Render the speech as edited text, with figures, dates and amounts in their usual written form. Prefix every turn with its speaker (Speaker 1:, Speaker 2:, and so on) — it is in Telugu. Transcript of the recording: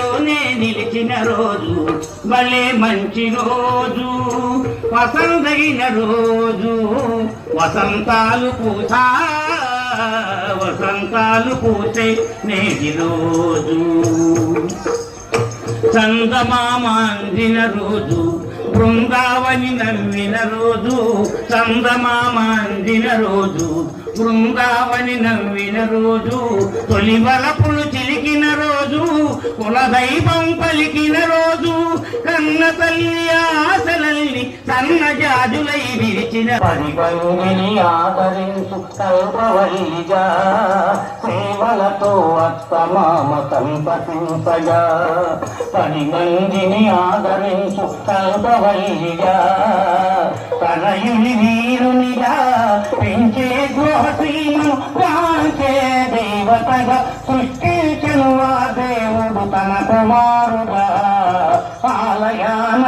Speaker 1: గుండెలోనే నిలిచిన రోజు భలే మంచి రోజు వసంతగిన రోజు వసంతాలు పూసే నేటి రోజు చందమామ అందిన రోజు బృందావని నవ్విన రోజు చందమామ అందిన రోజు బృందావని నవ్విన రోజు తొలి వలపులు చిలికిన రోజు కులదైవం పలికిన రోజు కన్న తల్లి ఆశలల్ని సన్న జాజులై విరిచిన
Speaker 2: పరిబంగిని ఆదరించు కల్పవల్లిగా సేవలతో అత్తమామ సంతసించగా పరిబంగిని ఆదరించు కల్పవల్లిగా తనయుని వీరునిగా పెంచే గృహసీమను కాంచే దేవతగా సృష్టించను ఆ దేవుడు తన కుమారుగా ఆలయాన